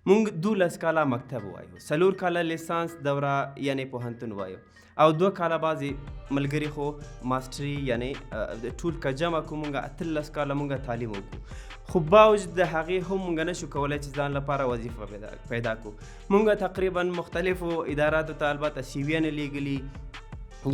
مونږ 12 کاله مکتب وایو، 4 کاله لیسانس دوره یعنی پوهنتون وایو، او 2 کاله بعضې ملګري خو ماسټري یعنی ټول که جمع کړو مونږ 18 کاله مونږ تعلیم وکړو، خو باوجود د هغې هم مونږ نشو کولی چې ځان لپاره وظیفه پیدا کړو. مونږ تقریبا مختلفو اداراتو ته البته سیویانې لیږلي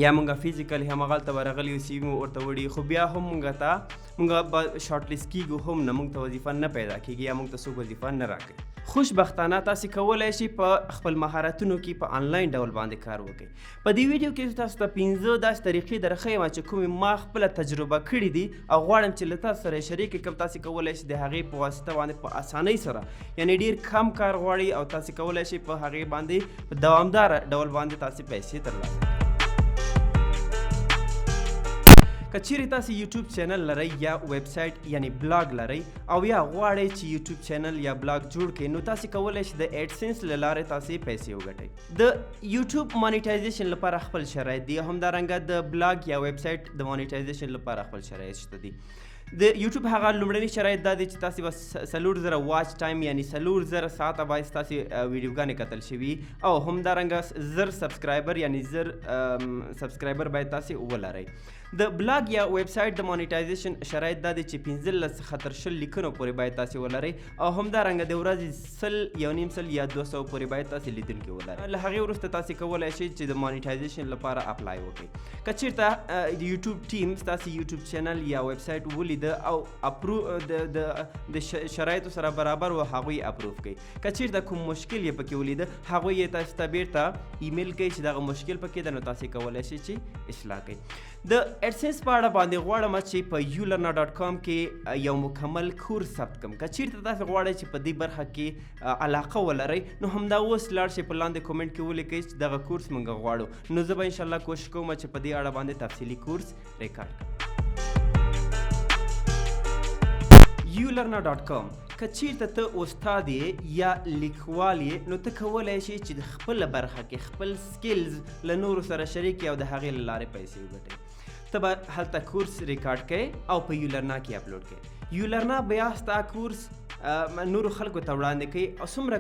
یا مونږ فزیکلی همغلته ورغلي یو سیوي مو ورته وړي، خو بیا هم مونږ به شارټ لیست کیږو هم نه، مونږ ته وظیفه نه پیدا کیږي یا مونږ ته څوک وظیفه نه راکوي. خوشبختانه تاسې کولی شئ په خپل مهارتونو کې په آنلاین ډول باندې کار وکړئ. په دې ویډیو کې تاسو ته 15 داسې طریقې درښیم چې کومې ما خپله تجربه کړې دي او غواړم چې له تاسو سره یې شریک کړم. تاسې کولی شئ د هغې په واسطه باندې په اسانۍ سره یعنی ډېر کم کار غواړي او تاسې کولی شئ په هغې باندې په دوامداره ډول باندې تاسې پیسې ترلاسه کړئ. که چیرې تاسې یوټیوب چینل لرئ یا ویب سایټ یعنی بلاګ لرئ او یا غواړئ چې یوټیوب چینل یا بلاګ جوړ کړئ، نو تاسې کولی شئ د ایډسنس له لارې تاسې پیسې وګټئ. د یوټیوب مانیټایزیشن لپاره خپل شرایط دي، همدارنګه د بلاګ یا ویب سایټ د مانیټایزیشن لپاره خپل شرایط شته دي. د یوټیوب هغه لومړني شرایط دا دي چې تاسې به 4,000 واچ ټایم یعنی 4,000 ساعته باید ستاسې ویډیوګانې کتل شوي او همدارنګه 1000 سبسکرایبر یعنی 1000 سبسکرایبر باید تاسې ولرئ. د بلاګ یا ویب سایټ د مانیټایزیشن شرایط دا دی چې 15 څخه تر 20 لیکنو پورې باید تاسې ولرئ او همدارنګه د ورځې 100 یو نیم سل یا 200 پورې باید تاسې لیدونکي ولرئ. له هغې وروسته تاسې کولی شئ چې د مانیټایزیشن لپاره اپلای وکړئ. که چېرته د یوټیوب ټیم ستاسې یوټیوب چینل یا ویب سایټ ولیده او د شرایطو سره برابر و هغوی اپروف کړئ. که چېرته کوم مشکل یې پکې ولیده هغوی یې تاسو ته بیرته ایمیل کوي چې دغه مشکل پکې ده، نو تاسې کولی شئ چې اصلاح کړئ. د ایډسنس په اړه باندې غواړم چې په ulearna.com کې یو مکمل کورس ثبت کړم. که چېرته تاسې غواړئ چې په دې برخه کې علاقه ولرئ نو همدا اوس لاړ شئ په لاندې کومنټ کې ولیکئ چې دغه کورس موږ غواړو، نو زه به انشاءالله کوشش کوم چې په دې اړه باندې تفصیلي کورس ریکارډ کړم. ulearna.com که چیرته ته استاد یا لیکوال یې نو ته کولی شئ چې د خپله برخه کې خپل سکلز له نورو سره شریک کړئ او د هغې له لارې پیسې وګټئ. ته به هلته کورس ریکارډ کړئ او په یولرنا کې اپلوډ کړئ. یولرنا بیا ستا کورس نورو خلکو ته وړاندې کوي او څومره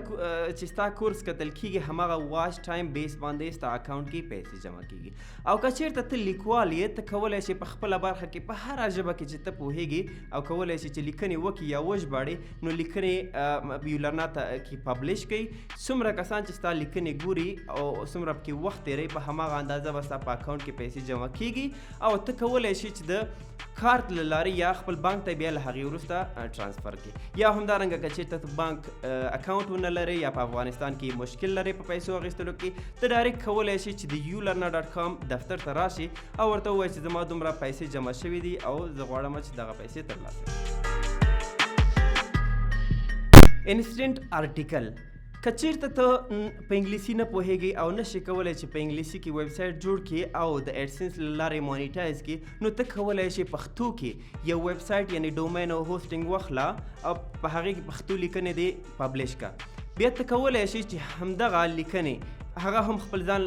چې ستا کورس کتل کېږي هماغه واچ ټایم بیس باندې ستا اکاونټ کې پیسې جمع کېږي. او که چېرته ته لیکوال یې ته کولی شئ په خپله برخه کې په هره ژبه کې چې ته پوهېږي او کولی شئ چې لیکنې وکړي یا وژباړې، نو لیکنې یولرنا ته کې پبلش کړئ. څومره کسان چې ستا لیکنې ګوري او څومره پکې وخت تېروي په هماغه اندازه به ستا په اکاونټ کې پیسې جمع کېږي او ته کولی شئ چې د کارت له لارې یا خپل بانک ته بیا له هغې وروسته ټرانسفر کړي. یا همدارنګه که چېرته ته بانک اکاونټ ونه لرئ یا په افغانستان کې مشکل لرئ په پیسو اخیستلو کې، ته ډایرکټ کولی شئ چې د ulearna.com دفتر ته راشئ او ورته ووایئ چې زما دومره پیسې جمع شوي دي او زه غواړم چې دغه پیسې ترلاسه کړم. انسټنټ آرټیکل که چېرته ته په انګلیسي نه پوهېږئ او نشئ کولی چې په انګلیسي کې ویب سایټ جوړ کړي او د ایډسنس له لارې مانیټایز کړي، نو ته کولی شئ پښتو کې یو ویب سایټ یعنی ډومین او هوسټینګ واخله او په هغې کې پښتو لیکنې دې پبلش کړه. بیا ته کولی شئ چې همدغه لیکنې هغه هم خپل ځان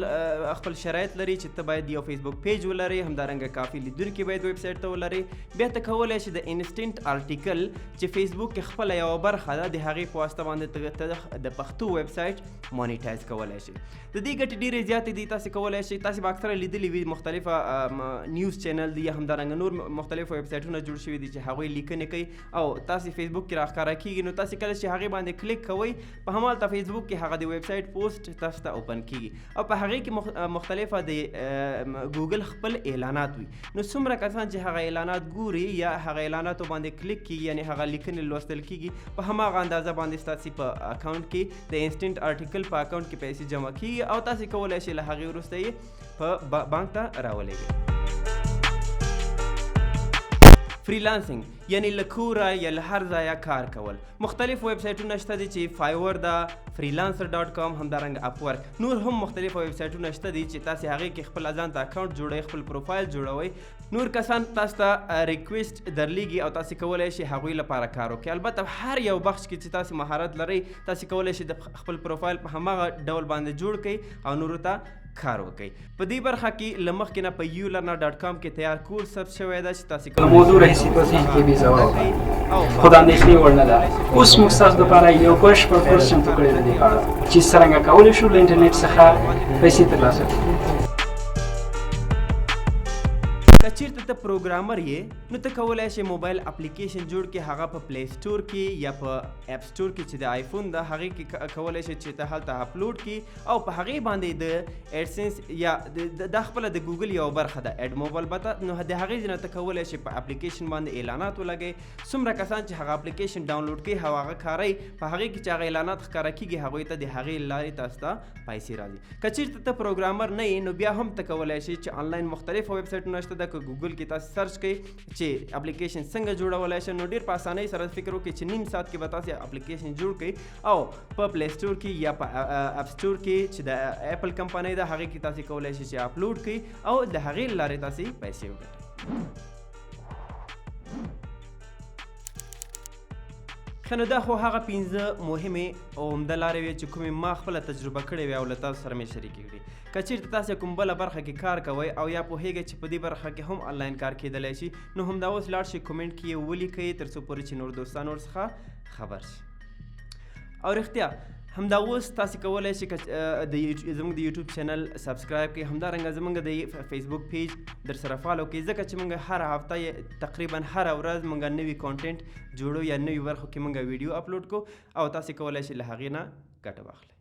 خپل شرایط لري چې ته باید یو فیسبوک پیج ولرئ، همدارنګه کافي لیدونکي باید ویب سایټ ته ولرئ. بیا ته کولی شئ د انسټنټ آرټیکل چې فیسبوک کې خپله یوه برخه ده د هغې په واسطه باندې ته د پښتو ویب سایټ مانیټایز کولی شئ. د دې ګټې ډېرې زیاتې دي. تاسې کولی شئ، تاسې به اکثره لیدلي وي مختلفه نیوز چینل دي یا همدارنګه نور مختلفو ویب سایټونه جوړ شوي دي چې هغوی لیکنې کوي او تاسې فیسبوک کې راښکاره کېږي، نو تاسې کله چې هغې باندې کلیک کوئ په همالته فیسبوک کې هغه د ویب سایټ پوسټ تاسو ته اوپن کېږي او په هغې کې مختلفه د ګوګل خپل اعلانات وي. نو څومره کسان چې هغه اعلانات ګوري یا هغه اعلاناتو باندې کلیک کېږي یعنی هغه لیکنې لوستل کېږي، په هماغه اندازه باندې ستاسې په اکاونټ کې د انسټنټ آرټیکل په اکاونټ کې پیسې جمع کېږي او تاسې کولی شئ له هغې وروسته یې په بانک ته راولېږئ. فریلانسنګ یعنی له کوره یا له هر ځایه کار کول. مختلف ویب سایټونه شته دي چې فایور ده، freelancer.com، همدارنګه اپورک، نور هم مختلف ویب سایټونه شته دي چې تاسې هغې کې خپل ځان ته اکاونټ جوړوئ، خپل پروفایل جوړوئ. نور کسان تاسو ته ریکویسټ درلیږي او تاسې کولی شئ هغوی لپاره کار وکړئ. البته هر یو بخش کې چې تاسې مهارت لرئ تاسې کولی شئ د خپل پروفایل په هماغه ډول باندې جوړ کړئ او نورو ته کار وکړئ. په دې برخه کې له مخکې نه په ulearna.com کې تیار کورس ثبت شوی ده چې تاسې موضوع رئیسي توضیح کې بې ځواب خو د اندېښنې وړ نه ده. اوس موږ ستاسو دپاره یو بشپړ کورس چمتو کړی دی دې په اړه چې څرنګه کولی شو له انټرنېټ څخه پیسې ترلاسه کړو. که چیرته ته پروګرامر یې نو ته کولی شې موبایل اپلیکیشن جوړ کړې، هغه په پلی سټور کې یا په اپ سټور کې چې د آیفون ده هغې کې کولی شې چې ته هلته اپلوډ کړي او په هغې باندې د ایډسنس یا دا خپله د ګوګل یوه برخه ده ایډ موبایل بته، نو د هغې ځای نه ته کولی شې په اپلیکیشن باندې اعلانات ولګئ. څومره کسان چې هغه اپلیکیشن ډاونلوډ کوي او هغه کاروي په هغې کې چې هغه اعلانات ښکاره کېږي هغوی ته د هغې لارې تاسو ته پیسې راځي. که چیرته ته پروګرامر نه یې نو بیا هم ته کولی شې چې آنلاین مختلفو ویب سایټونه شته ده، که ګوګل کې تاسو سرچ کوئ چې اپلیکیشن څنګه جوړولی شئ نو ډېر په اسانۍ سره فکر وکړئ چې نیم ساعت کې به تاسې اپلیکیشن جوړ کړئ او په پلی سټور کې یا په اپ سټور کې چې د اپل کمپنۍ ده هغې کې تاسې کولی شئ چې اپلوډ کړئ او د هغې له لارې تاسې پیسې وګټئ. ښه نو دا خو هغه 15 مهمې او عمده لارې وې چې کومې ما خپله تجربه کړې وې او له تاسو سره مې شریکې کړي. که چیرته تاسې کوم بله برخه کې کار کوئ او یا پوهېږئ چې په دې برخه کې هم آنلاین کار کېدلی شي نو همدا اوس لاړ شئ کومنټ کې یې ولیکئ تر څو پورې چې نور دوستان ورڅخه خبر شي. او رښتیا همدا اوس تاسې کولی شئ زموږ د یوټیوب چینل سبسکرایب کړئ، همدارنګه زموږ د فیسبوک پیج در سره فالو کړئ ځکه چې موږ هره هفته تقریبا هره ورځ موږ نوي کانټینټ جوړو یا نوي برخو کې موږ ویډیو اپلوډ کوو او تاسې کولی شئ له هغې نه ګټه واخلئ.